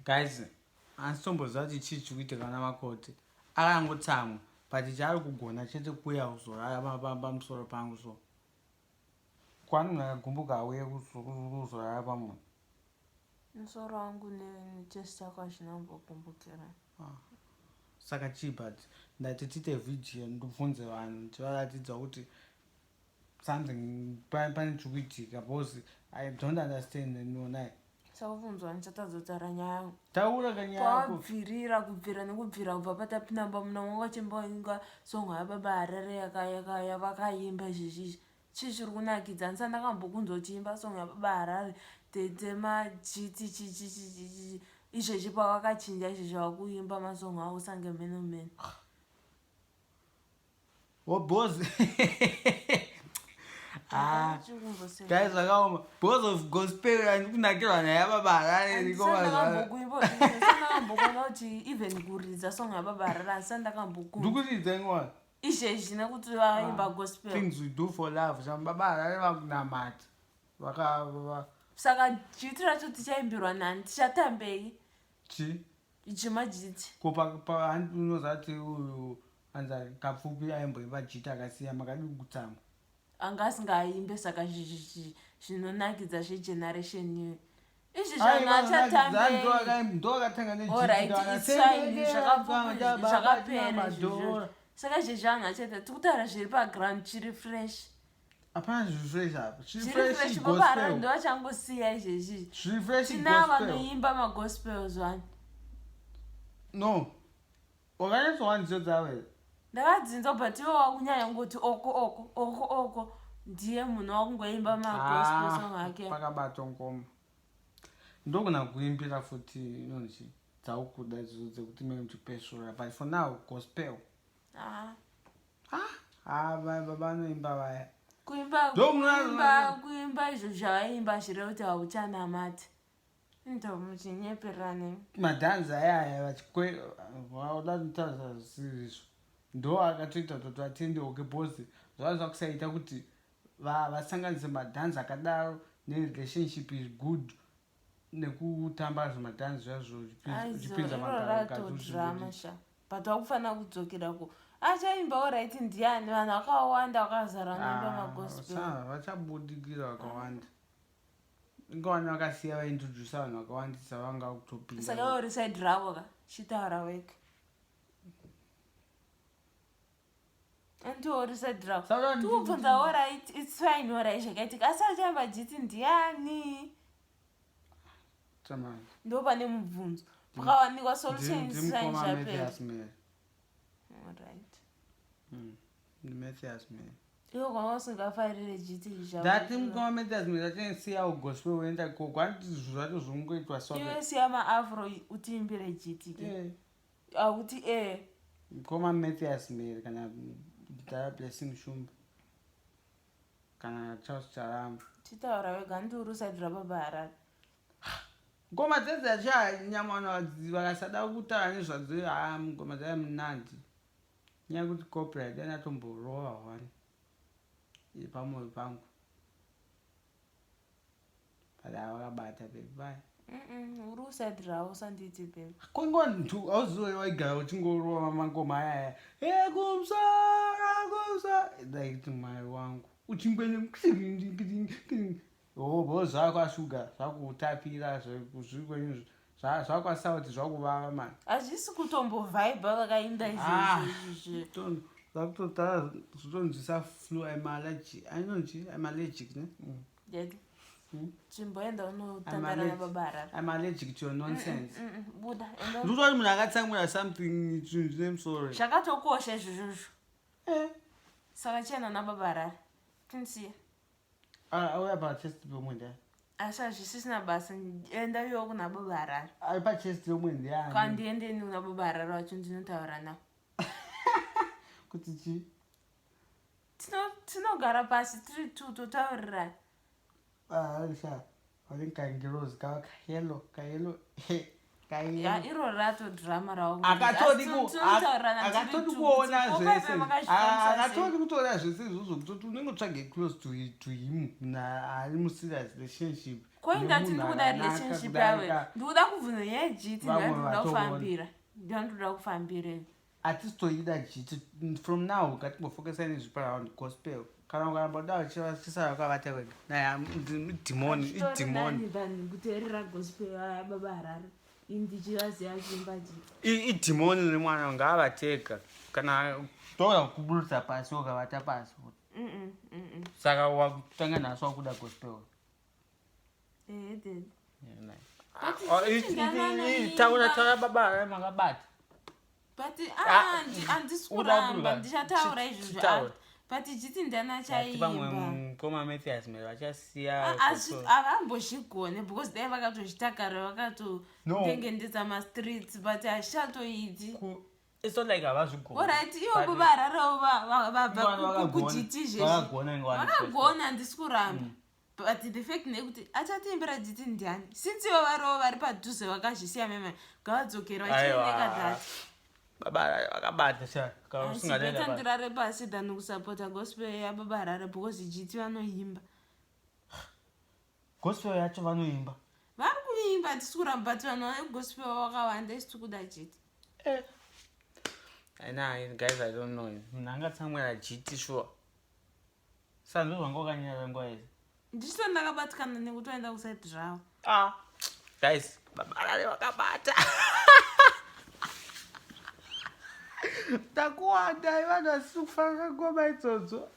guys, anditomboziva kuti chii chiri kuitika namakoti. Akangotsamwa but chaari kugona chete kuuya kuzorara pamusoro pangu so kwani munhu akagumbuka auye kuzorara pamunhu. Musoro wangu nechest chako hazvinambokumbukira. Saka chii but ndati tiite vhidhiyo ndibvunze vanhu ndivaratidza kuti something pane chiri kuitika because I don't understand nonai. Sakubvunzwa nichatadzotaura nyaya yangu. Taura kanyaya yako. Pabvirira nekubvira kubva patapinamba muna mwanga chimboinga songo yaBaba Harare yavakaimba izvezvi. Chii chiri kunakidza? Ndisati ndakambokunzwa uchiimba songo yaBaba Harare tetema chiti izvezvi pawakachinja izvezvi wakuimba masongo avo sange meno. Boss. Guys, akaoma because of gospel andikunakirwa nayaBaba Harare ndikambokona kuti even kuridza songo yaBaba Harare asi ndakambokunzwa. Ndikuridza ngwani? Izvezvi nekuti vaimba gospel. Things we do for love. Baba Harare vakunamata. Saka jiti racho tichaimbirwa nani? Tichatambei? Chii? Chimajiti. Unoziva kuti uyu anzari kapfupi aimboimba jiti akasiya makadi kutsamwa. Anga asingaimbe saka zvinonakidza zvegeneration new. Izvi zvanhu achatambei. Alright, it's fine. Zvakapera izvozvo. Saka izvezvi zvanhu achata tikutaura zviri paground chiri fresh. Hapana zviri fresh apa. Zviri fresh Baba Harare ndovachangosiya izvezvi. Zviri fresh gospel. Tina vanoimba magospels vani. No. Wakanyatsowa ndidzo dzavo here? Ndakadzinza but iwe wakunyanya kungoti oko ndiye munhu wakungoimba magospel song ake. Pakabatwa ngoma. Ndogona kuimbira futi inonzi dzaukuda izvo dzekuti mimi ndipesura but for now gospel. Baba vanoimba vaya. Kuimba izvo zvavaimba zviri kuti hauchanamati. Ndomuchinyeperane. Madhanza ayaya vauda kutaura zvisiri izvo. Ndo akatoita kuti vatendeuke bhozi zvava kusaita kuti vasanganise madhanza akadaro nerelationship is good nekutamba zvemadhanza zvazvo zvipinza drama sha but wakufanira kudzokerako achaimba alright ndiani vanhu vakawanda vakazara noimba magospel vachabudikira vakawanda ingavana vakasiya vaintrodusa vanhu vakawandisa vanga kutopinda saka uri side ravo ka chitaura weka andiori side ravo tikubvunza alright it's fine alright zvakaitika asi achaimba jiti ndiani ndo pane mubvunzo pakawanikwa solutions saizvapera. Alright. Matthias man. Iwo kwanga usingafarire jiti izvavo. Ndati mukoma Matthias man achensiya gospel uenda koko anditi zvinhu zvacho zvinongoitwa sobe. Iwe siya maafro utiimbire jiti ke. Akuti mukoma Matthias man kana Dara Blessing Shumba kana Charles Charamba. Chitaura wega ndiri side raBaba Harare. Ngoma dzedzi achanyamwana vakasada kutaura nezvadzo ngoma dzaya munandi nyaya kuti copyright anatomborova hwani pamwoyo pangu pada vakabata bebi bai uri uside ravo sanditi bebi kwenguva ntu auziwe waigara uchingorova mangoma ayaya kumsara daiti mai wangu uchingwene bo zvako ashuga zvakutapira zviri kwenyu zvakwasauti zvakuvava mani hazvisi kutombovhaibha vakainda izvezvi zvakutotara zvitonzwisa flu I'm allergic ne dedi chimboenda unotandara naBaba Harare I'm allergic to your nonsense buda ndikutoti munhu akatsamwira something chinhu chine musoro zvakatokosha izvozvozvo saka chienda naBaba Harare tinisiya auya pachesti pomwe ndiani asi hazvisisina basa enda iwo kuna Baba Harare ari pachesti yomwe ndiani kandiendeni kuna Baba Harare wacho ndinotaura navo kuti chii tinogara pasi tiri tu totaurirana aisha valinkangirozi kahelo iro rato drama ravo akatodi kuona zvese akatodi kutoona zvese izvozvo kutoti unenge tsvage close to him ari muserious relationship Koindati ndikuda relationship yawe ndikuda kubvunza yejiti ndandoda kufambira ndandoda kufambira hatitoida jiti from now ngatimbofokesa nezvipa round gospel kana ukaramba uda chisara wakavata kwega naye idhimoni vanhu kuteerera gospel baba harare indichivaziva chimba chiti idhimoni remwana ngaavateka kana toda kuburutsa pasi wakavata pasi saka wakutanga nhasi wakuda gospel taura baba harare makabata but handisi kuramba ndichataura izvozvo but chiti ndana chaimba mukoma Mathias mere vachasiya havambozvigone because dai vakatozvitakara vakatotengendedza mastreets but hazvichatoiti it's not like havazvigona oright ivo baba hararavo vabva kujiti zvezvivakagona handisi kuramba but the fact nekuti achatiimbira jiti ndiani since ivo varivo vari padhuze vakazvisiya meme ngavadzokera vachieneka dhati baba harare vakabata shabeta ndirare pasi than kusapota gospel yababa harare because jiti vanoimba gospel yacho vanoimba vari kuimba handisi kuramba but vanhu vane gospel vakawanda isiti kuda jiti guys I don't know munhu angatsamwira jiti sure sanzo zvanga wakanyanya nguva yese ndichito ndakabatikana nekuti waenda kusaiti zvavo guys baba harare vakabata takuwanda vanhu vasiri kufanira ngoma idzodzo